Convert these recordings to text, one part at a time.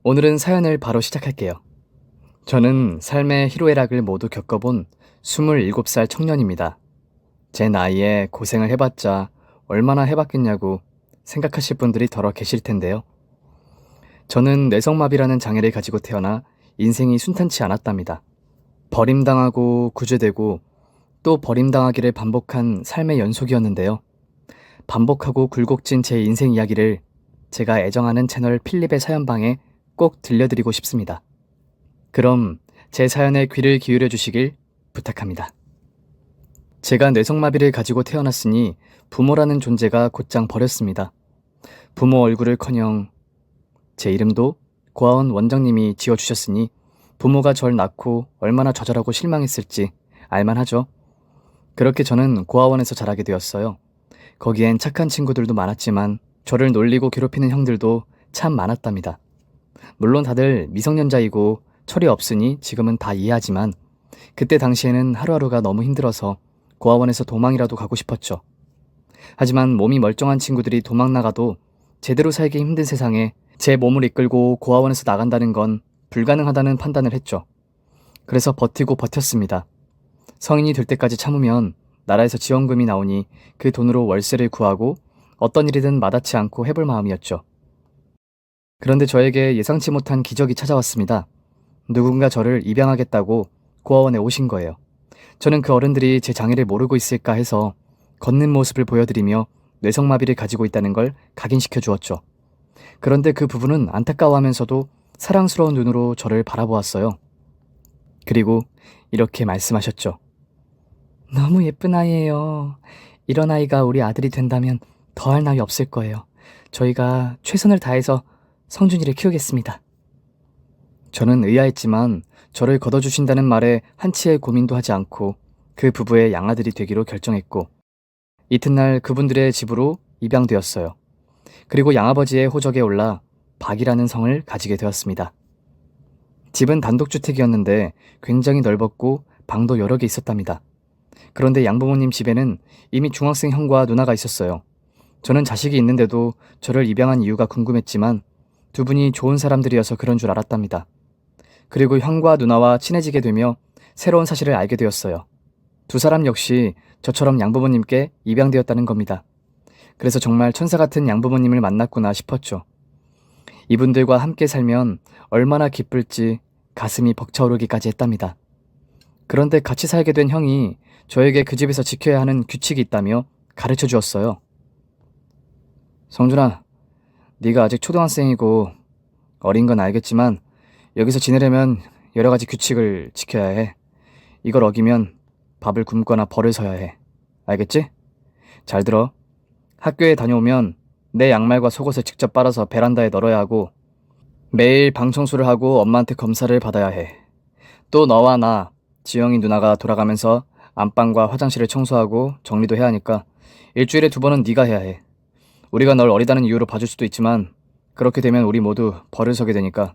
오늘은 사연을 바로 시작할게요. 저는 삶의 희로애락을 모두 겪어본 27살 청년입니다. 제 나이에 고생을 해봤자 얼마나 해봤겠냐고 생각하실 분들이 더러 계실 텐데요. 저는 뇌성마비라는 장애를 가지고 태어나 인생이 순탄치 않았답니다. 버림당하고 구제되고 또 버림당하기를 반복한 삶의 연속이었는데요. 반복하고 굴곡진 제 인생 이야기를 제가 애정하는 채널 필립의 사연방에 꼭 들려드리고 싶습니다. 그럼 제 사연에 귀를 기울여 주시길 부탁합니다. 제가 뇌성마비를 가지고 태어났으니 부모라는 존재가 곧장 버렸습니다. 부모 얼굴을커녕 제 이름도 고아원 원장님이 지어주셨으니 부모가 절 낳고 얼마나 좌절하고 실망했을지 알만하죠. 그렇게 저는 고아원에서 자라게 되었어요. 거기엔 착한 친구들도 많았지만 저를 놀리고 괴롭히는 형들도 참 많았답니다. 물론 다들 미성년자이고 철이 없으니 지금은 다 이해하지만 그때 당시에는 하루하루가 너무 힘들어서 고아원에서 도망이라도 가고 싶었죠. 하지만 몸이 멀쩡한 친구들이 도망 나가도 제대로 살기 힘든 세상에 제 몸을 이끌고 고아원에서 나간다는 건 불가능하다는 판단을 했죠. 그래서 버티고 버텼습니다. 성인이 될 때까지 참으면 나라에서 지원금이 나오니 그 돈으로 월세를 구하고 어떤 일이든 마다치 않고 해볼 마음이었죠. 그런데 저에게 예상치 못한 기적이 찾아왔습니다. 누군가 저를 입양하겠다고 고아원에 오신 거예요. 저는 그 어른들이 제 장애를 모르고 있을까 해서 걷는 모습을 보여드리며 뇌성마비를 가지고 있다는 걸 각인시켜 주었죠. 그런데 그 부부는 안타까워하면서도 사랑스러운 눈으로 저를 바라보았어요. 그리고 이렇게 말씀하셨죠. 너무 예쁜 아이예요. 이런 아이가 우리 아들이 된다면 더할 나위 없을 거예요. 저희가 최선을 다해서 성준이를 키우겠습니다. 저는 의아했지만 저를 걷어주신다는 말에 한치의 고민도 하지 않고 그 부부의 양아들이 되기로 결정했고 이튿날 그분들의 집으로 입양되었어요. 그리고 양아버지의 호적에 올라 박이라는 성을 가지게 되었습니다. 집은 단독주택이었는데 굉장히 넓었고 방도 여러 개 있었답니다. 그런데 양부모님 집에는 이미 중학생 형과 누나가 있었어요. 저는 자식이 있는데도 저를 입양한 이유가 궁금했지만 두 분이 좋은 사람들이어서 그런 줄 알았답니다. 그리고 형과 누나와 친해지게 되며 새로운 사실을 알게 되었어요. 두 사람 역시 저처럼 양부모님께 입양되었다는 겁니다. 그래서 정말 천사 같은 양부모님을 만났구나 싶었죠. 이분들과 함께 살면 얼마나 기쁠지 가슴이 벅차오르기까지 했답니다. 그런데 같이 살게 된 형이 저에게 그 집에서 지켜야 하는 규칙이 있다며 가르쳐 주었어요. 성준아, 네가 아직 초등학생이고 어린 건 알겠지만 여기서 지내려면 여러 가지 규칙을 지켜야 해. 이걸 어기면 밥을 굶거나 벌을 서야 해. 알겠지? 잘 들어. 학교에 다녀오면 내 양말과 속옷을 직접 빨아서 베란다에 널어야 하고 매일 방 청소를 하고 엄마한테 검사를 받아야 해. 또 너와 나, 지영이 누나가 돌아가면서 안방과 화장실을 청소하고 정리도 해야 하니까 일주일에 2번은 네가 해야 해. 우리가 널 어리다는 이유로 봐줄 수도 있지만 그렇게 되면 우리 모두 벌을 서게 되니까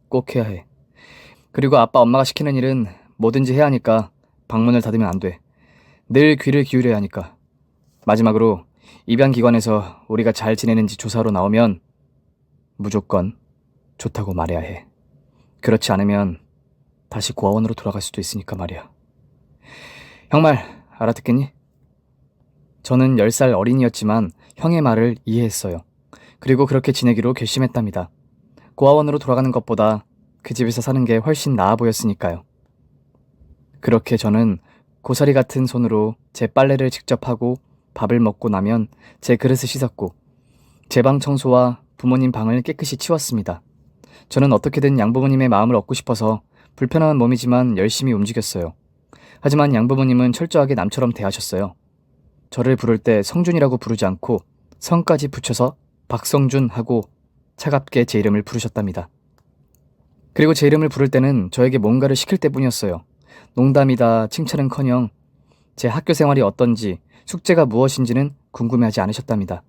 꼭 해야 해. 그리고 아빠 엄마가 시키는 일은 뭐든지 해야 하니까 방문을 닫으면 안 돼. 늘 귀를 기울여야 하니까. 마지막으로 입양기관에서 우리가 잘 지내는지 조사로 나오면 무조건 좋다고 말해야 해. 그렇지 않으면 다시 고아원으로 돌아갈 수도 있으니까 말이야. 형 말 알아듣겠니? 저는 10살 어린이였지만 형의 말을 이해했어요. 그리고 그렇게 지내기로 결심했답니다. 고아원으로 돌아가는 것보다 그 집에서 사는 게 훨씬 나아 보였으니까요. 그렇게 저는 고사리 같은 손으로 제 빨래를 직접 하고 밥을 먹고 나면 제 그릇을 씻었고 제 방 청소와 부모님 방을 깨끗이 치웠습니다. 저는 어떻게든 양부모님의 마음을 얻고 싶어서 불편한 몸이지만 열심히 움직였어요. 하지만 양부모님은 철저하게 남처럼 대하셨어요. 저를 부를 때 성준이라고 부르지 않고 성까지 붙여서 박성준 하고 차갑게 제 이름을 부르셨답니다. 그리고 제 이름을 부를 때는 저에게 뭔가를 시킬 때뿐이었어요. 농담이다 칭찬은커녕 제 학교 생활이 어떤지 숙제가 무엇인지는 궁금해하지 않으셨답니다.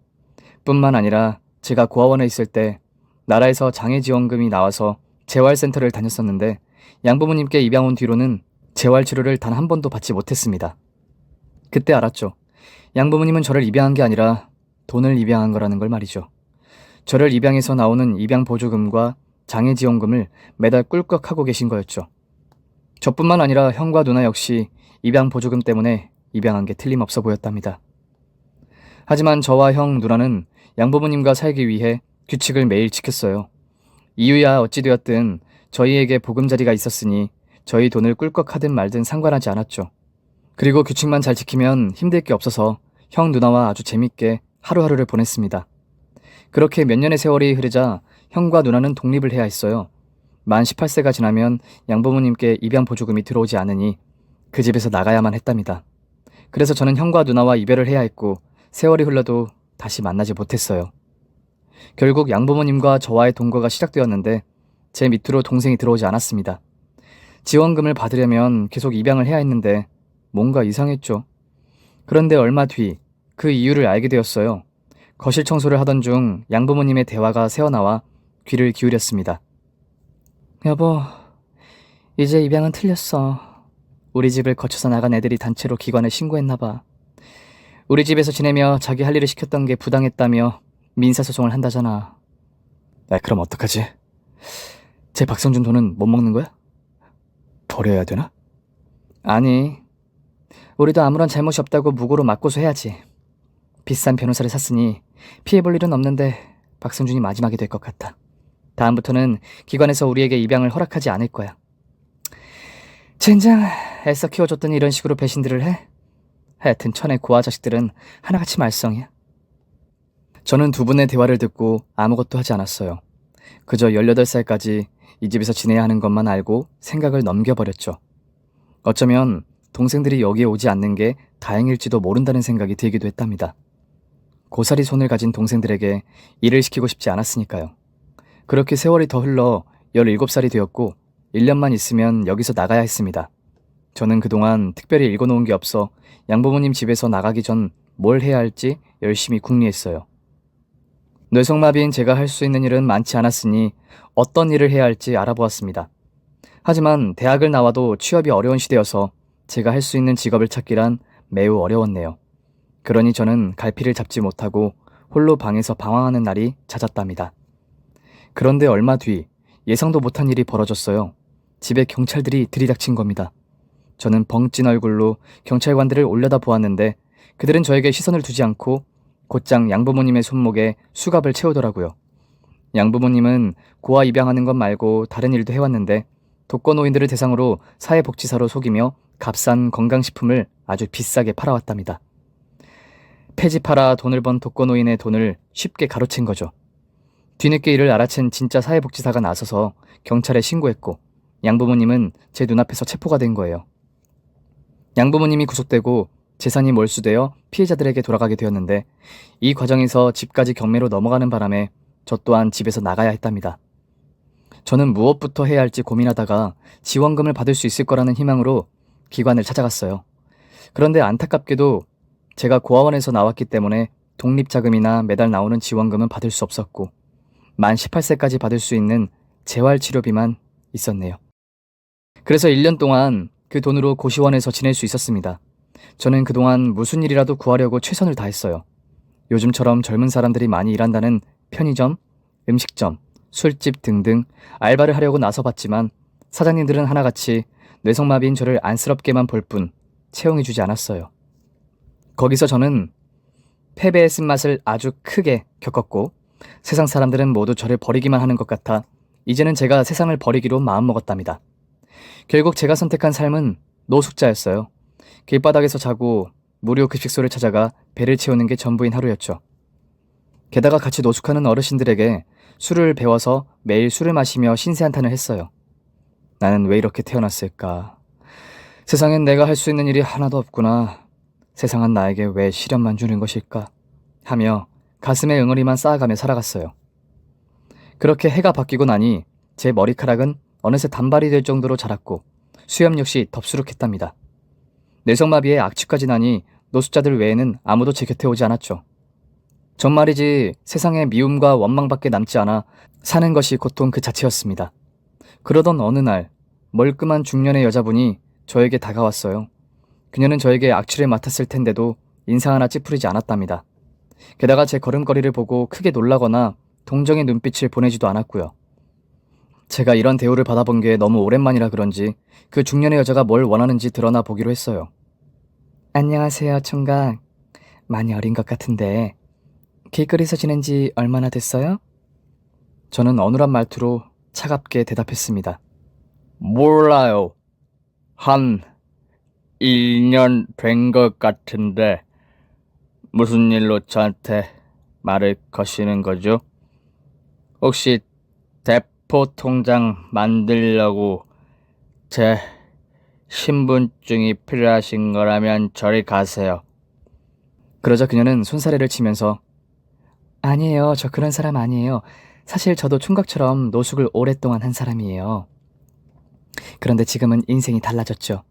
뿐만 아니라 제가 고아원에 있을 때 나라에서 장애지원금이 나와서 재활센터를 다녔었는데 양부모님께 입양 온 뒤로는 재활치료를 단 한 번도 받지 못했습니다. 그때 알았죠. 양부모님은 저를 입양한 게 아니라 돈을 입양한 거라는 걸 말이죠. 저를 입양해서 나오는 입양 보조금과 장애지원금을 매달 꿀꺽 하고 계신 거였죠. 저뿐만 아니라 형과 누나 역시 입양 보조금 때문에 입양한 게 틀림없어 보였답니다. 하지만 저와 형, 누나는 양부모님과 살기 위해 규칙을 매일 지켰어요. 이유야 어찌되었든 저희에게 보금자리가 있었으니 저희 돈을 꿀꺽 하든 말든 상관하지 않았죠. 그리고 규칙만 잘 지키면 힘들 게 없어서 형, 누나와 아주 재밌게 하루하루를 보냈습니다. 그렇게 몇 년의 세월이 흐르자 형과 누나는 독립을 해야 했어요. 만 18세가 지나면 양부모님께 입양 보조금이 들어오지 않으니 그 집에서 나가야만 했답니다. 그래서 저는 형과 누나와 이별을 해야 했고 세월이 흘러도 다시 만나지 못했어요. 결국 양부모님과 저와의 동거가 시작되었는데 제 밑으로 동생이 들어오지 않았습니다. 지원금을 받으려면 계속 입양을 해야 했는데 뭔가 이상했죠. 그런데 얼마 뒤 그 이유를 알게 되었어요. 거실 청소를 하던 중 양부모님의 대화가 새어나와 귀를 기울였습니다. 여보, 이제 입양은 틀렸어. 우리 집을 거쳐서 나간 애들이 단체로 기관에 신고했나봐. 우리 집에서 지내며 자기 할 일을 시켰던 게 부당했다며 민사소송을 한다잖아. 야, 그럼 어떡하지? 제 박성준 돈은 못 먹는 거야? 버려야 되나? 아니, 우리도 아무런 잘못이 없다고 무고로 맞고소해야지. 비싼 변호사를 샀으니 피해볼 일은 없는데 박성준이 마지막이 될 것 같아. 다음부터는 기관에서 우리에게 입양을 허락하지 않을 거야. 젠장, 애써 키워줬더니 이런 식으로 배신들을 해? 하여튼 천의 고아 자식들은 하나같이 말썽이야. 저는 두 분의 대화를 듣고 아무것도 하지 않았어요. 그저 18살까지 이 집에서 지내야 하는 것만 알고 생각을 넘겨버렸죠. 어쩌면 동생들이 여기에 오지 않는 게 다행일지도 모른다는 생각이 들기도 했답니다. 고사리 손을 가진 동생들에게 일을 시키고 싶지 않았으니까요. 그렇게 세월이 더 흘러 17살이 되었고 1년만 있으면 여기서 나가야 했습니다. 저는 그동안 특별히 읽어놓은 게 없어 양부모님 집에서 나가기 전 뭘 해야 할지 열심히 궁리했어요. 뇌성마비인 제가 할 수 있는 일은 많지 않았으니 어떤 일을 해야 할지 알아보았습니다. 하지만 대학을 나와도 취업이 어려운 시대여서 제가 할 수 있는 직업을 찾기란 매우 어려웠네요. 그러니 저는 갈피를 잡지 못하고 홀로 방에서 방황하는 날이 잦았답니다. 그런데 얼마 뒤 예상도 못한 일이 벌어졌어요. 집에 경찰들이 들이닥친 겁니다. 저는 벙찐 얼굴로 경찰관들을 올려다 보았는데 그들은 저에게 시선을 두지 않고 곧장 양부모님의 손목에 수갑을 채우더라고요. 양부모님은 고아 입양하는 것 말고 다른 일도 해왔는데 독거노인들을 대상으로 사회복지사로 속이며 값싼 건강식품을 아주 비싸게 팔아왔답니다. 폐지 팔아 돈을 번 독거노인의 돈을 쉽게 가로챈 거죠. 뒤늦게 이를 알아챈 진짜 사회복지사가 나서서 경찰에 신고했고 양부모님은 제 눈앞에서 체포가 된 거예요. 양부모님이 구속되고 재산이 몰수되어 피해자들에게 돌아가게 되었는데 이 과정에서 집까지 경매로 넘어가는 바람에 저 또한 집에서 나가야 했답니다. 저는 무엇부터 해야 할지 고민하다가 지원금을 받을 수 있을 거라는 희망으로 기관을 찾아갔어요. 그런데 안타깝게도 제가 고아원에서 나왔기 때문에 독립자금이나 매달 나오는 지원금은 받을 수 없었고 만 18세까지 받을 수 있는 재활치료비만 있었네요. 그래서 1년 동안 그 돈으로 고시원에서 지낼 수 있었습니다. 저는 그동안 무슨 일이라도 구하려고 최선을 다했어요. 요즘처럼 젊은 사람들이 많이 일한다는 편의점, 음식점, 술집 등등 알바를 하려고 나서봤지만 사장님들은 하나같이 뇌성마비인 저를 안쓰럽게만 볼 뿐 채용해주지 않았어요. 거기서 저는 패배의 쓴맛을 아주 크게 겪었고 세상 사람들은 모두 저를 버리기만 하는 것 같아 이제는 제가 세상을 버리기로 마음먹었답니다. 결국 제가 선택한 삶은 노숙자였어요. 길바닥에서 자고 무료 급식소를 찾아가 배를 채우는 게 전부인 하루였죠. 게다가 같이 노숙하는 어르신들에게 술을 배워서 매일 술을 마시며 신세한탄을 했어요. 나는 왜 이렇게 태어났을까? 세상엔 내가 할 수 있는 일이 하나도 없구나. 세상은 나에게 왜 시련만 주는 것일까? 하며 가슴에 응어리만 쌓아가며 살아갔어요. 그렇게 해가 바뀌고 나니 제 머리카락은 어느새 단발이 될 정도로 자랐고 수염 역시 덥수룩했답니다. 뇌성마비에 악취까지 나니 노숙자들 외에는 아무도 제 곁에 오지 않았죠. 전 말이지 세상에 미움과 원망밖에 남지 않아 사는 것이 고통 그 자체였습니다. 그러던 어느 날 멀끔한 중년의 여자분이 저에게 다가왔어요. 그녀는 저에게 악취를 맡았을 텐데도 인상 하나 찌푸리지 않았답니다. 게다가 제 걸음걸이를 보고 크게 놀라거나 동정의 눈빛을 보내지도 않았고요. 제가 이런 대우를 받아본 게 너무 오랜만이라 그런지 그 중년의 여자가 뭘 원하는지 드러나 보기로 했어요. 안녕하세요, 총각. 많이 어린 것 같은데 길거리에서 지낸 지 얼마나 됐어요? 저는 어눌한 말투로 차갑게 대답했습니다. 몰라요. 한 1년 된 것 같은데 무슨 일로 저한테 말을 거시는 거죠? 혹시 대포 통장 만들려고 제 신분증이 필요하신 거라면 저리 가세요. 그러자 그녀는 손사래를 치면서 아니에요. 저 그런 사람 아니에요. 사실 저도 총각처럼 노숙을 오랫동안 한 사람이에요. 그런데 지금은 인생이 달라졌죠.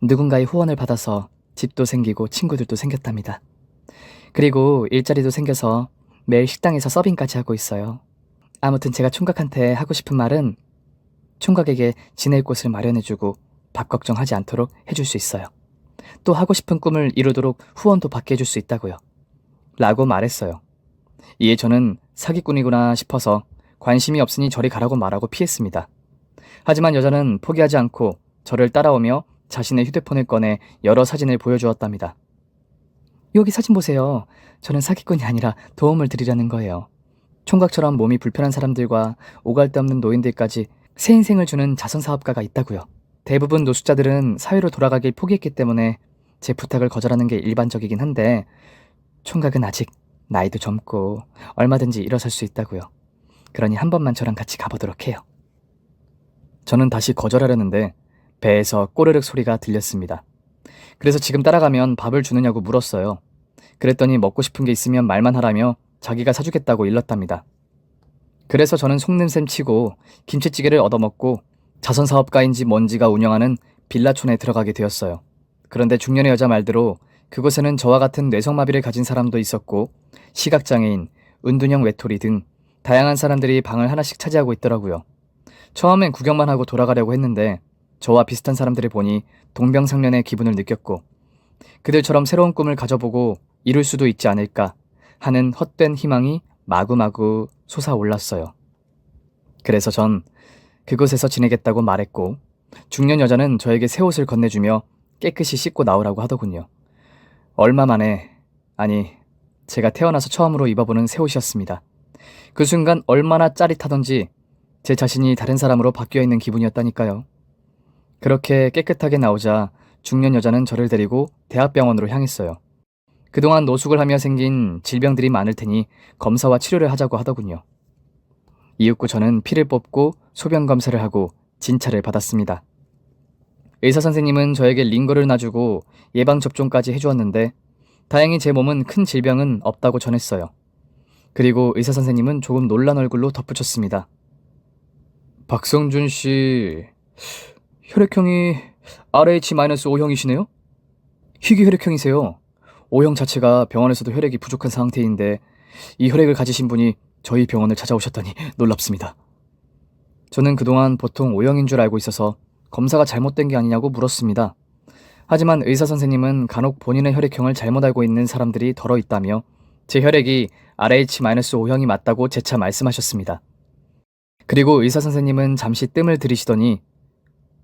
누군가의 후원을 받아서 집도 생기고 친구들도 생겼답니다. 그리고 일자리도 생겨서 매일 식당에서 서빙까지 하고 있어요. 아무튼 제가 총각한테 하고 싶은 말은 총각에게 지낼 곳을 마련해주고 밥 걱정하지 않도록 해줄 수 있어요. 또 하고 싶은 꿈을 이루도록 후원도 받게 해줄 수 있다고요. 라고 말했어요. 이에 저는 사기꾼이구나 싶어서 관심이 없으니 저리 가라고 말하고 피했습니다. 하지만 여자는 포기하지 않고 저를 따라오며 자신의 휴대폰을 꺼내 여러 사진을 보여주었답니다. 여기 사진 보세요. 저는 사기꾼이 아니라 도움을 드리려는 거예요. 총각처럼 몸이 불편한 사람들과 오갈 데 없는 노인들까지 새 인생을 주는 자선사업가가 있다고요. 대부분 노숙자들은 사회로 돌아가길 포기했기 때문에 제 부탁을 거절하는 게 일반적이긴 한데 총각은 아직 나이도 젊고 얼마든지 일어설 수 있다고요. 그러니 한 번만 저랑 같이 가보도록 해요. 저는 다시 거절하려는데 배에서 꼬르륵 소리가 들렸습니다. 그래서 지금 따라가면 밥을 주느냐고 물었어요. 그랬더니 먹고 싶은 게 있으면 말만 하라며 자기가 사주겠다고 일렀답니다. 그래서 저는 속냄샘 치고 김치찌개를 얻어먹고 자선사업가인지 뭔지가 운영하는 빌라촌에 들어가게 되었어요. 그런데 중년의 여자 말대로 그곳에는 저와 같은 뇌성마비를 가진 사람도 있었고 시각장애인, 은둔형 외톨이 등 다양한 사람들이 방을 하나씩 차지하고 있더라고요. 처음엔 구경만 하고 돌아가려고 했는데 저와 비슷한 사람들을 보니 동병상련의 기분을 느꼈고 그들처럼 새로운 꿈을 가져보고 이룰 수도 있지 않을까 하는 헛된 희망이 마구마구 솟아올랐어요. 그래서 전 그곳에서 지내겠다고 말했고 중년 여자는 저에게 새 옷을 건네주며 깨끗이 씻고 나오라고 하더군요. 얼마 만에, 아니 제가 태어나서 처음으로 입어보는 새 옷이었습니다. 그 순간 얼마나 짜릿하던지 제 자신이 다른 사람으로 바뀌어있는 기분이었다니까요. 그렇게 깨끗하게 나오자 중년 여자는 저를 데리고 대학병원으로 향했어요. 그동안 노숙을 하며 생긴 질병들이 많을 테니 검사와 치료를 하자고 하더군요. 이윽고 저는 피를 뽑고 소변 검사를 하고 진찰을 받았습니다. 의사 선생님은 저에게 링거를 놔주고 예방접종까지 해주었는데 다행히 제 몸은 큰 질병은 없다고 전했어요. 그리고 의사 선생님은 조금 놀란 얼굴로 덧붙였습니다. 박성준 씨, 혈액형이 RH-5형이시네요? 희귀 혈액형이세요. O형 자체가 병원에서도 혈액이 부족한 상태인데 이 혈액을 가지신 분이 저희 병원을 찾아오셨다니 놀랍습니다. 저는 그동안 보통 O형인 줄 알고 있어서 검사가 잘못된 게 아니냐고 물었습니다. 하지만 의사 선생님은 간혹 본인의 혈액형을 잘못 알고 있는 사람들이 덜어 있다며 제 혈액이 RH-5형이 맞다고 재차 말씀하셨습니다. 그리고 의사 선생님은 잠시 뜸을 들이시더니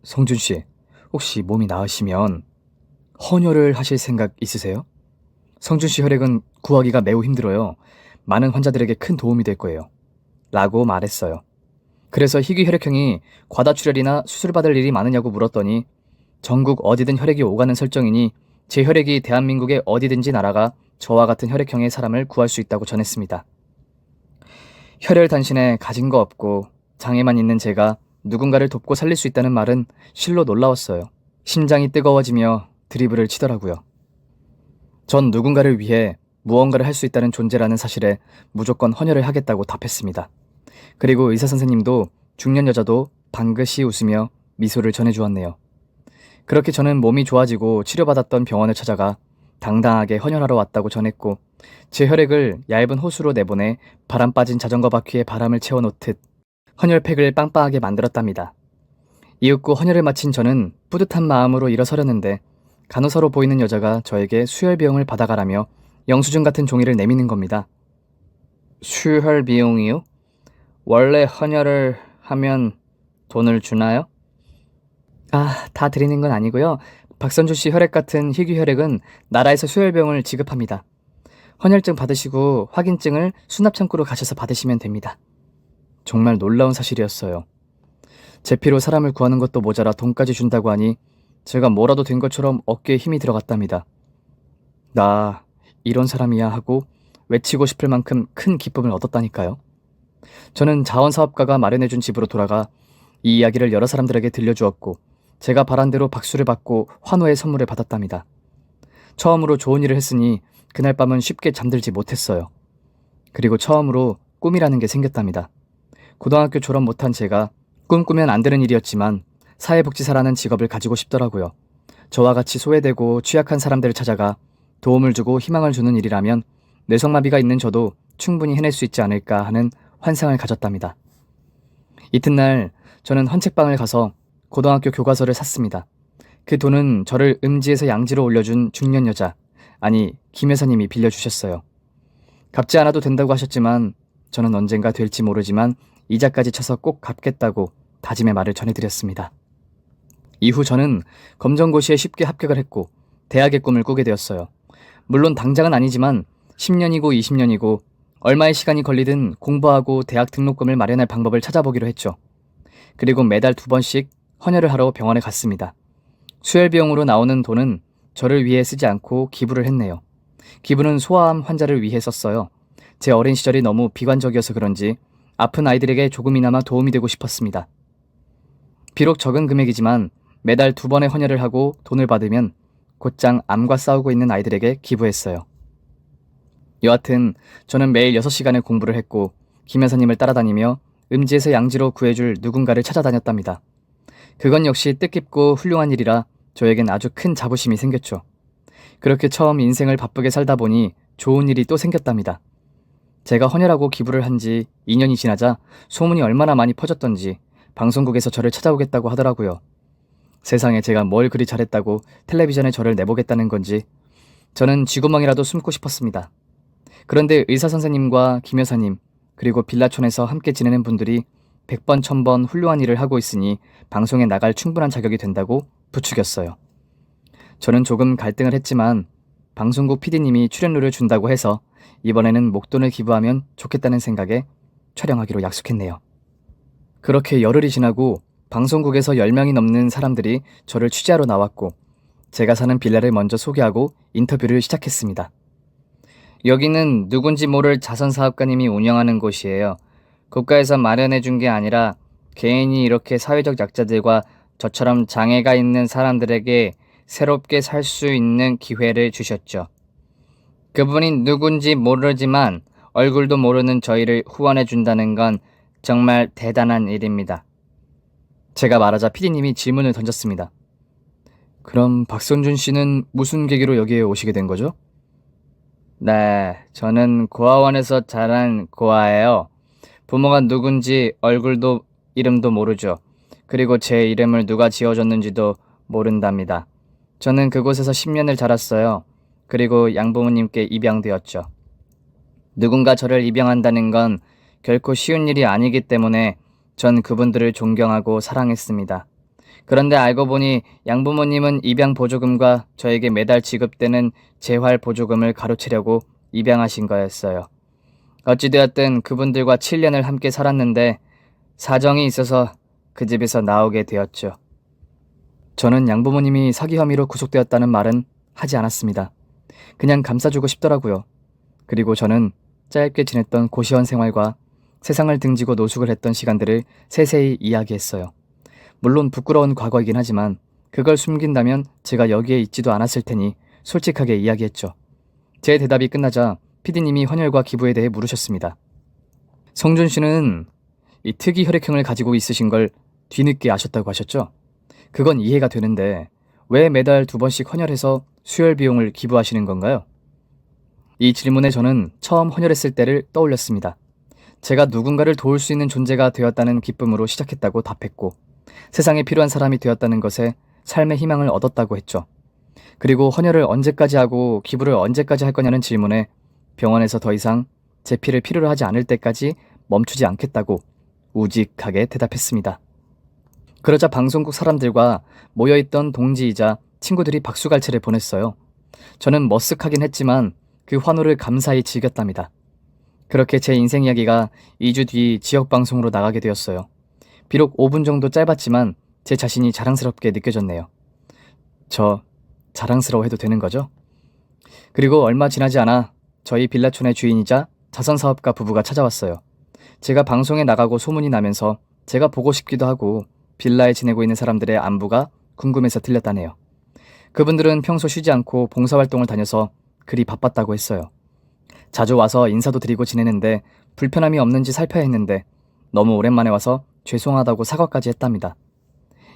성준 씨, 혹시 몸이 나으시면 헌혈을 하실 생각 있으세요? 성준 씨 혈액은 구하기가 매우 힘들어요. 많은 환자들에게 큰 도움이 될 거예요. 라고 말했어요. 그래서 희귀 혈액형이 과다출혈이나 수술받을 일이 많으냐고 물었더니 전국 어디든 혈액이 오가는 설정이니 제 혈액이 대한민국의 어디든지 나라가 저와 같은 혈액형의 사람을 구할 수 있다고 전했습니다. 혈혈 단신에 가진 거 없고 장애만 있는 제가 누군가를 돕고 살릴 수 있다는 말은 실로 놀라웠어요. 심장이 뜨거워지며 드리블을 치더라고요. 전 누군가를 위해 무언가를 할 수 있다는 존재라는 사실에 무조건 헌혈을 하겠다고 답했습니다. 그리고 의사 선생님도 중년 여자도 방긋이 웃으며 미소를 전해주었네요. 그렇게 저는 몸이 좋아지고 치료받았던 병원을 찾아가 당당하게 헌혈하러 왔다고 전했고 제 혈액을 얇은 호수로 내보내 바람 빠진 자전거 바퀴에 바람을 채워놓듯 헌혈팩을 빵빵하게 만들었답니다. 이윽고 헌혈을 마친 저는 뿌듯한 마음으로 일어서려는데 간호사로 보이는 여자가 저에게 수혈 비용을 받아가라며 영수증 같은 종이를 내미는 겁니다. 수혈 비용이요? 원래 헌혈을 하면 돈을 주나요? 다 드리는 건 아니고요. 박선주 씨 혈액 같은 희귀 혈액은 나라에서 수혈비용을 지급합니다. 헌혈증 받으시고 확인증을 수납창고로 가셔서 받으시면 됩니다. 정말 놀라운 사실이었어요. 제 피로 사람을 구하는 것도 모자라 돈까지 준다고 하니 제가 뭐라도 된 것처럼 어깨에 힘이 들어갔답니다. 나 이런 사람이야 하고 외치고 싶을 만큼 큰 기쁨을 얻었다니까요. 저는 자원사업가가 마련해준 집으로 돌아가 이 이야기를 여러 사람들에게 들려주었고 제가 바란 대로 박수를 받고 환호의 선물을 받았답니다. 처음으로 좋은 일을 했으니 그날 밤은 쉽게 잠들지 못했어요. 그리고 처음으로 꿈이라는 게 생겼답니다. 고등학교 졸업 못한 제가 꿈꾸면 안 되는 일이었지만 사회복지사라는 직업을 가지고 싶더라고요. 저와 같이 소외되고 취약한 사람들을 찾아가 도움을 주고 희망을 주는 일이라면 뇌성마비가 있는 저도 충분히 해낼 수 있지 않을까 하는 환상을 가졌답니다. 이튿날 저는 헌책방을 가서 고등학교 교과서를 샀습니다. 그 돈은 저를 음지에서 양지로 올려준 중년 여자, 아니 김 여사님이 빌려주셨어요. 갚지 않아도 된다고 하셨지만 저는 언젠가 될지 모르지만 이자까지 쳐서 꼭 갚겠다고 다짐의 말을 전해드렸습니다. 이후 저는 검정고시에 쉽게 합격을 했고 대학의 꿈을 꾸게 되었어요. 물론 당장은 아니지만 10년이고 20년이고 얼마의 시간이 걸리든 공부하고 대학 등록금을 마련할 방법을 찾아보기로 했죠. 그리고 매달 2번씩 헌혈을 하러 병원에 갔습니다. 수혈비용으로 나오는 돈은 저를 위해 쓰지 않고 기부를 했네요. 기부는 소아암 환자를 위해 썼어요. 제 어린 시절이 너무 비관적이어서 그런지 아픈 아이들에게 조금이나마 도움이 되고 싶었습니다. 비록 적은 금액이지만 매달 2번의 헌혈을 하고 돈을 받으면 곧장 암과 싸우고 있는 아이들에게 기부했어요. 여하튼 저는 매일 6시간의 공부를 했고 김 여사님을 따라다니며 음지에서 양지로 구해줄 누군가를 찾아다녔답니다. 그건 역시 뜻깊고 훌륭한 일이라 저에겐 아주 큰 자부심이 생겼죠. 그렇게 처음 인생을 바쁘게 살다 보니 좋은 일이 또 생겼답니다. 제가 헌혈하고 기부를 한 지 2년이 지나자 소문이 얼마나 많이 퍼졌던지 방송국에서 저를 찾아오겠다고 하더라고요. 세상에 제가 뭘 그리 잘했다고 텔레비전에 저를 내보겠다는 건지 저는 쥐구멍이라도 숨고 싶었습니다. 그런데 의사 선생님과 김 여사님 그리고 빌라촌에서 함께 지내는 분들이 100번 1000번 훌륭한 일을 하고 있으니 방송에 나갈 충분한 자격이 된다고 부추겼어요. 저는 조금 갈등을 했지만 방송국 PD님이 출연료를 준다고 해서 이번에는 목돈을 기부하면 좋겠다는 생각에 촬영하기로 약속했네요. 그렇게 열흘이 지나고 방송국에서 10명이 넘는 사람들이 저를 취재하러 나왔고 제가 사는 빌라를 먼저 소개하고 인터뷰를 시작했습니다. 여기는 누군지 모를 자선사업가님이 운영하는 곳이에요. 국가에서 마련해 준 게 아니라 개인이 이렇게 사회적 약자들과 저처럼 장애가 있는 사람들에게 새롭게 살 수 있는 기회를 주셨죠. 그분이 누군지 모르지만 얼굴도 모르는 저희를 후원해 준다는 건 정말 대단한 일입니다. 제가 말하자 PD님이 질문을 던졌습니다. 그럼 박선준 씨는 무슨 계기로 여기에 오시게 된 거죠? 네, 저는 고아원에서 자란 고아예요. 부모가 누군지 얼굴도 이름도 모르죠. 그리고 제 이름을 누가 지어줬는지도 모른답니다. 저는 그곳에서 10년을 자랐어요. 그리고 양부모님께 입양되었죠. 누군가 저를 입양한다는 건 결코 쉬운 일이 아니기 때문에 전 그분들을 존경하고 사랑했습니다. 그런데 알고 보니 양부모님은 입양 보조금과 저에게 매달 지급되는 재활 보조금을 가로채려고 입양하신 거였어요. 어찌되었든 그분들과 7년을 함께 살았는데 사정이 있어서 그 집에서 나오게 되었죠. 저는 양부모님이 사기 혐의로 구속되었다는 말은 하지 않았습니다. 그냥 감싸주고 싶더라고요. 그리고 저는 짧게 지냈던 고시원 생활과 세상을 등지고 노숙을 했던 시간들을 세세히 이야기했어요. 물론 부끄러운 과거이긴 하지만 그걸 숨긴다면 제가 여기에 있지도 않았을 테니 솔직하게 이야기했죠. 제 대답이 끝나자 PD님이 헌혈과 기부에 대해 물으셨습니다. 성준 씨는 이 특이 혈액형을 가지고 있으신 걸 뒤늦게 아셨다고 하셨죠? 그건 이해가 되는데 왜 매달 2번씩 헌혈해서 수혈 비용을 기부하시는 건가요? 이 질문에 저는 처음 헌혈했을 때를 떠올렸습니다. 제가 누군가를 도울 수 있는 존재가 되었다는 기쁨으로 시작했다고 답했고 세상에 필요한 사람이 되었다는 것에 삶의 희망을 얻었다고 했죠. 그리고 헌혈을 언제까지 하고 기부를 언제까지 할 거냐는 질문에 병원에서 더 이상 제 피를 필요로 하지 않을 때까지 멈추지 않겠다고 우직하게 대답했습니다. 그러자 방송국 사람들과 모여있던 동지이자 친구들이 박수갈채를 보냈어요. 저는 머쓱하긴 했지만 그 환호를 감사히 즐겼답니다. 그렇게 제 인생 이야기가 2주 뒤 지역방송으로 나가게 되었어요. 비록 5분 정도 짧았지만 제 자신이 자랑스럽게 느껴졌네요. 저 자랑스러워해도 되는 거죠? 그리고 얼마 지나지 않아 저희 빌라촌의 주인이자 자선사업가 부부가 찾아왔어요. 제가 방송에 나가고 소문이 나면서 제가 보고 싶기도 하고 빌라에 지내고 있는 사람들의 안부가 궁금해서 들렸다네요. 그분들은 평소 쉬지 않고 봉사활동을 다녀서 그리 바빴다고 했어요. 자주 와서 인사도 드리고 지내는데 불편함이 없는지 살펴야 했는데 너무 오랜만에 와서 죄송하다고 사과까지 했답니다.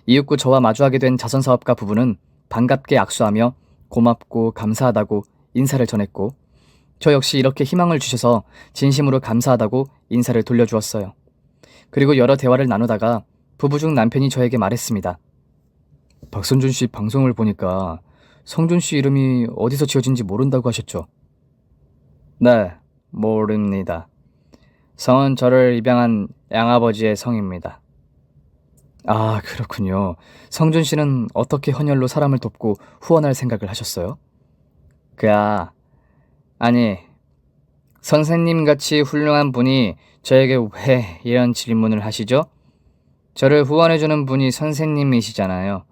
이윽고 저와 마주하게 된 자선사업가 부부는 반갑게 악수하며 고맙고 감사하다고 인사를 전했고 저 역시 이렇게 희망을 주셔서 진심으로 감사하다고 인사를 돌려주었어요. 그리고 여러 대화를 나누다가 부부 중 남편이 저에게 말했습니다. 박선준 씨 방송을 보니까 성준 씨 이름이 어디서 지어진지 모른다고 하셨죠? 네, 모릅니다. 성은 저를 입양한 양아버지의 성입니다. 아, 그렇군요. 성준 씨는 어떻게 헌혈로 사람을 돕고 후원할 생각을 하셨어요? 아니, 선생님같이 훌륭한 분이 저에게 왜 이런 질문을 하시죠? 저를 후원해주는 분이 선생님이시잖아요.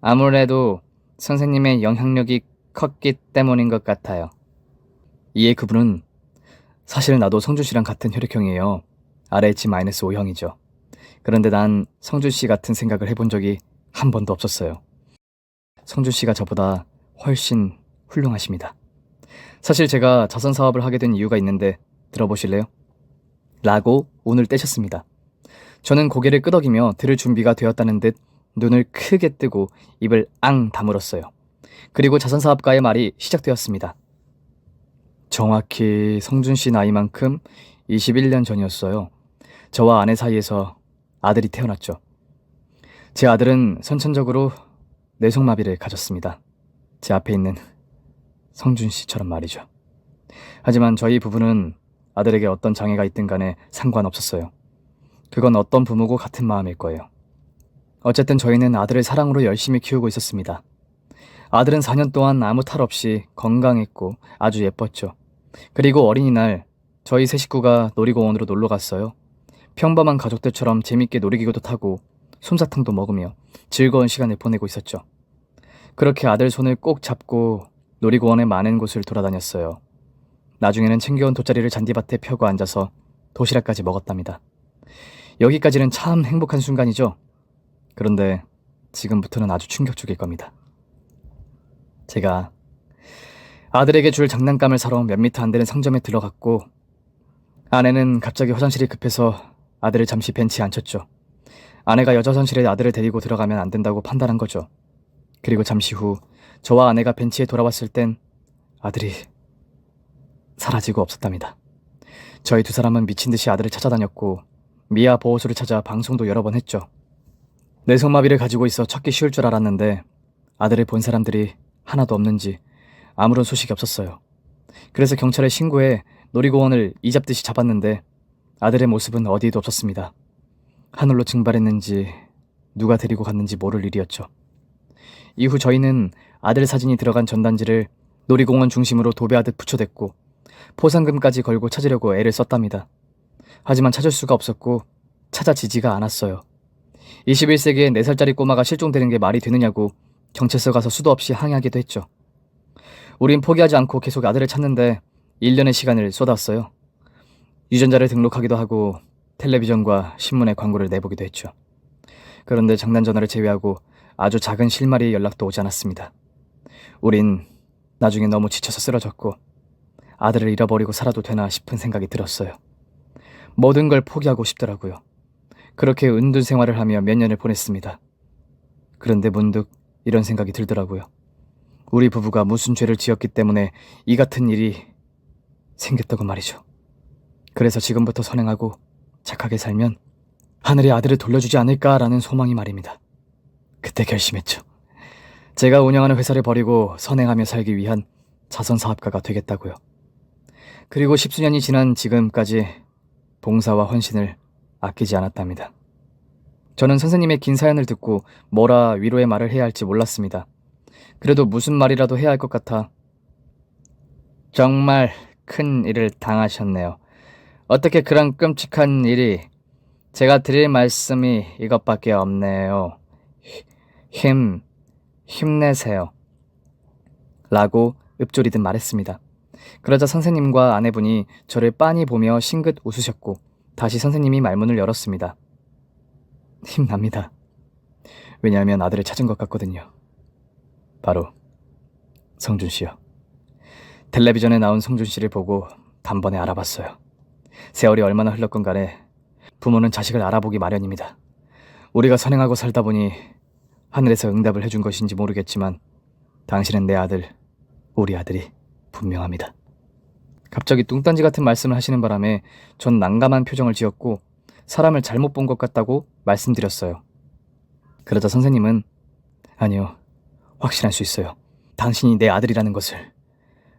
아무래도 선생님의 영향력이 컸기 때문인 것 같아요. 이에 그분은 사실 나도 성준 씨랑 같은 혈액형이에요. RH-5형이죠. 그런데 난 성준 씨 같은 생각을 해본 적이 한 번도 없었어요. 성준 씨가 저보다 훨씬 훌륭하십니다. 사실 제가 자선 사업을 하게 된 이유가 있는데 들어보실래요? 라고 운을 떼셨습니다. 저는 고개를 끄덕이며 들을 준비가 되었다는 듯 눈을 크게 뜨고 입을 앙 다물었어요. 그리고 자선사업가의 말이 시작되었습니다. 정확히 성준 씨 나이만큼 21년 전이었어요. 저와 아내 사이에서 아들이 태어났죠. 제 아들은 선천적으로 뇌성마비를 가졌습니다. 제 앞에 있는 성준 씨처럼 말이죠. 하지만 저희 부부는 아들에게 어떤 장애가 있든 간에 상관없었어요. 그건 어떤 부모고 같은 마음일 거예요. 어쨌든 저희는 아들을 사랑으로 열심히 키우고 있었습니다. 아들은 4년 동안 아무 탈 없이 건강했고 아주 예뻤죠. 그리고 어린이날 저희 세 식구가 놀이공원으로 놀러 갔어요. 평범한 가족들처럼 재밌게 놀이기구도 타고 솜사탕도 먹으며 즐거운 시간을 보내고 있었죠. 그렇게 아들 손을 꼭 잡고 놀이공원의 많은 곳을 돌아다녔어요. 나중에는 챙겨온 돗자리를 잔디밭에 펴고 앉아서 도시락까지 먹었답니다. 여기까지는 참 행복한 순간이죠. 그런데 지금부터는 아주 충격적일 겁니다. 제가 아들에게 줄 장난감을 사러 몇 미터 안 되는 상점에 들어갔고 아내는 갑자기 화장실이 급해서 아들을 잠시 벤치에 앉혔죠. 아내가 여자 화장실에 아들을 데리고 들어가면 안 된다고 판단한 거죠. 그리고 잠시 후 저와 아내가 벤치에 돌아왔을 땐 아들이 사라지고 없었답니다. 저희 두 사람은 미친 듯이 아들을 찾아다녔고 미아 보호소를 찾아 방송도 여러 번 했죠. 뇌성마비를 가지고 있어 찾기 쉬울 줄 알았는데 아들을 본 사람들이 하나도 없는지 아무런 소식이 없었어요. 그래서 경찰에 신고해 놀이공원을 이잡듯이 잡았는데 아들의 모습은 어디에도 없었습니다. 하늘로 증발했는지 누가 데리고 갔는지 모를 일이었죠. 이후 저희는 아들 사진이 들어간 전단지를 놀이공원 중심으로 도배하듯 붙여댔고 포상금까지 걸고 찾으려고 애를 썼답니다. 하지만 찾을 수가 없었고 찾아지지가 않았어요. 21세기에 4살짜리 꼬마가 실종되는 게 말이 되느냐고 경찰서 가서 수도 없이 항의하기도 했죠. 우린 포기하지 않고 계속 아들을 찾는데 1년의 시간을 쏟았어요. 유전자를 등록하기도 하고 텔레비전과 신문에 광고를 내보기도 했죠. 그런데 장난전화를 제외하고 아주 작은 실마리 연락도 오지 않았습니다. 우린 나중에 너무 지쳐서 쓰러졌고 아들을 잃어버리고 살아도 되나 싶은 생각이 들었어요. 모든 걸 포기하고 싶더라고요. 그렇게 은둔 생활을 하며 몇 년을 보냈습니다. 그런데 문득 이런 생각이 들더라고요. 우리 부부가 무슨 죄를 지었기 때문에 이 같은 일이 생겼다고 말이죠. 그래서 지금부터 선행하고 착하게 살면 하늘이 아들을 돌려주지 않을까라는 소망이 말입니다. 그때 결심했죠. 제가 운영하는 회사를 버리고 선행하며 살기 위한 자선사업가가 되겠다고요. 그리고 10수년이 지난 지금까지 봉사와 헌신을 아끼지 않았답니다. 저는 선생님의 긴 사연을 듣고 뭐라 위로의 말을 해야 할지 몰랐습니다. 그래도 무슨 말이라도 해야 할 것 같아. 정말 큰 일을 당하셨네요. 어떻게 그런 끔찍한 일이... 제가 드릴 말씀이 이것밖에 없네요. 힘내세요. 라고 읊조리듯 말했습니다. 그러자 선생님과 아내분이 저를 빤히 보며 싱긋 웃으셨고 다시 선생님이 말문을 열었습니다. 힘납니다. 왜냐하면 아들을 찾은 것 같거든요. 바로 성준 씨요. 텔레비전에 나온 성준 씨를 보고 단번에 알아봤어요. 세월이 얼마나 흘렀건 간에 부모는 자식을 알아보기 마련입니다. 우리가 선행하고 살다 보니 하늘에서 응답을 해준 것인지 모르겠지만 당신은 내 아들, 우리 아들이 분명합니다. 갑자기 뚱딴지 같은 말씀을 하시는 바람에 전 난감한 표정을 지었고 사람을 잘못 본 것 같다고 말씀드렸어요. 그러자 선생님은 아니요, 확신할 수 있어요. 당신이 내 아들이라는 것을.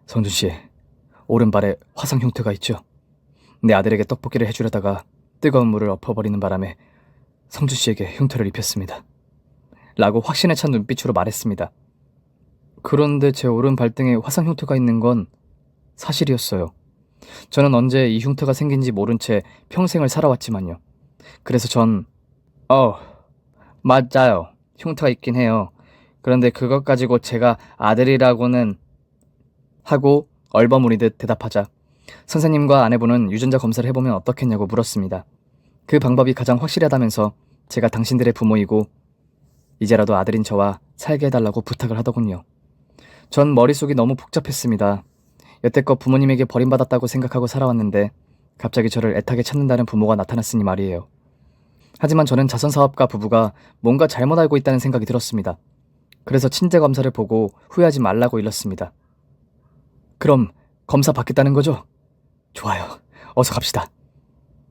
성준 씨, 오른발에 화상 흉터가 있죠? 내 아들에게 떡볶이를 해주려다가 뜨거운 물을 엎어버리는 바람에 성준 씨에게 흉터를 입혔습니다. 라고 확신에 찬 눈빛으로 말했습니다. 그런데 제 오른 발등에 화상 흉터가 있는 건 사실이었어요. 저는 언제 이 흉터가 생긴지 모른 채 평생을 살아왔지만요. 그래서 전 맞아요. 흉터가 있긴 해요. 그런데 그것 가지고 제가 아들이라고는... 하고 얼버무리듯 대답하자 선생님과 아내분은 유전자 검사를 해보면 어떻겠냐고 물었습니다. 그 방법이 가장 확실하다면서 제가 당신들의 부모이고 이제라도 아들인 저와 살게 해달라고 부탁을 하더군요. 전 머릿속이 너무 복잡했습니다. 여태껏 부모님에게 버림받았다고 생각하고 살아왔는데 갑자기 저를 애타게 찾는다는 부모가 나타났으니 말이에요. 하지만 저는 자선사업가 부부가 뭔가 잘못 알고 있다는 생각이 들었습니다. 그래서 친자검사를 보고 후회하지 말라고 일렀습니다. 그럼 검사 받겠다는 거죠? 좋아요. 어서 갑시다.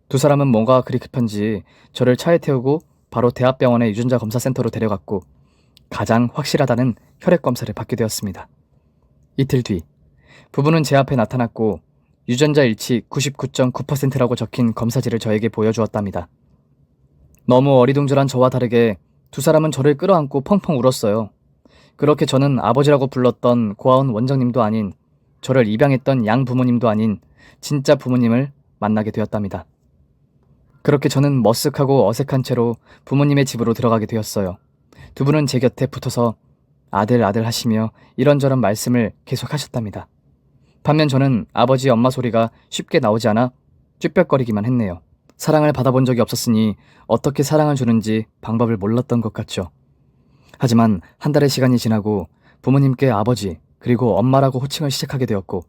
두 사람은 뭔가 그리 급한지 저를 차에 태우고 바로 대학병원의 유전자 검사 센터로 데려갔고 가장 확실하다는 혈액 검사를 받게 되었습니다. 이틀 뒤 부부는 제 앞에 나타났고 유전자 일치 99.9%라고 적힌 검사지를 저에게 보여주었답니다. 너무 어리둥절한 저와 다르게 두 사람은 저를 끌어안고 펑펑 울었어요. 그렇게 저는 아버지라고 불렀던 고아원 원장님도 아닌, 저를 입양했던 양 부모님도 아닌 진짜 부모님을 만나게 되었답니다. 그렇게 저는 머쓱하고 어색한 채로 부모님의 집으로 들어가게 되었어요. 두 분은 제 곁에 붙어서 아들 하시며 이런저런 말씀을 계속 하셨답니다. 반면 저는 아버지 엄마 소리가 쉽게 나오지 않아 쭈뼛거리기만 했네요. 사랑을 받아본 적이 없었으니 어떻게 사랑을 주는지 방법을 몰랐던 것 같죠. 하지만 한 달의 시간이 지나고 부모님께 아버지 그리고 엄마라고 호칭을 시작하게 되었고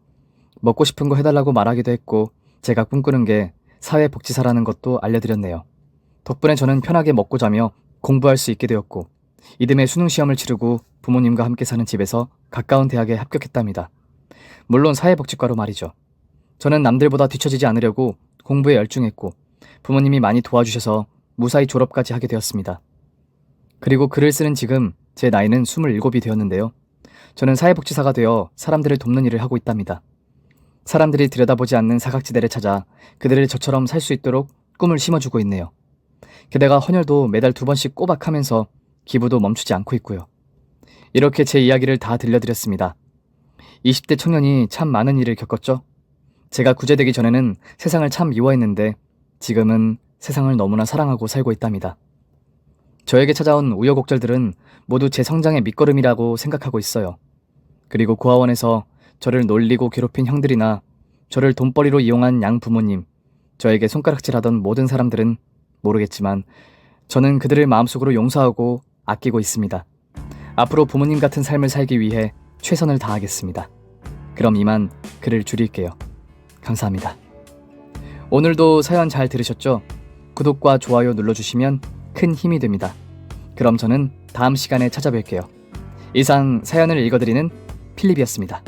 먹고 싶은 거 해달라고 말하기도 했고 제가 꿈꾸는 게 사회복지사라는 것도 알려드렸네요. 덕분에 저는 편하게 먹고 자며 공부할 수 있게 되었고 이듬해 수능시험을 치르고 부모님과 함께 사는 집에서 가까운 대학에 합격했답니다. 물론 사회복지과로 말이죠. 저는 남들보다 뒤처지지 않으려고 공부에 열중했고 부모님이 많이 도와주셔서 무사히 졸업까지 하게 되었습니다. 그리고 글을 쓰는 지금 제 나이는 27이 되었는데요. 저는 사회복지사가 되어 사람들을 돕는 일을 하고 있답니다. 사람들이 들여다보지 않는 사각지대를 찾아 그들을 저처럼 살 수 있도록 꿈을 심어주고 있네요. 게다가 헌혈도 매달 2번씩 꼬박 하면서 기부도 멈추지 않고 있고요. 이렇게 제 이야기를 다 들려드렸습니다. 20대 청년이 참 많은 일을 겪었죠. 제가 구제되기 전에는 세상을 참 미워했는데 지금은 세상을 너무나 사랑하고 살고 있답니다. 저에게 찾아온 우여곡절들은 모두 제 성장의 밑거름이라고 생각하고 있어요. 그리고 고아원에서 저를 놀리고 괴롭힌 형들이나 저를 돈벌이로 이용한 양 부모님, 저에게 손가락질하던 모든 사람들은 모르겠지만 저는 그들을 마음속으로 용서하고 아끼고 있습니다. 앞으로 부모님 같은 삶을 살기 위해 최선을 다하겠습니다. 그럼 이만 글을 줄일게요. 감사합니다. 오늘도 사연 잘 들으셨죠? 구독과 좋아요 눌러주시면 큰 힘이 됩니다. 그럼 저는 다음 시간에 찾아뵐게요. 이상 사연을 읽어드리는 필립이었습니다.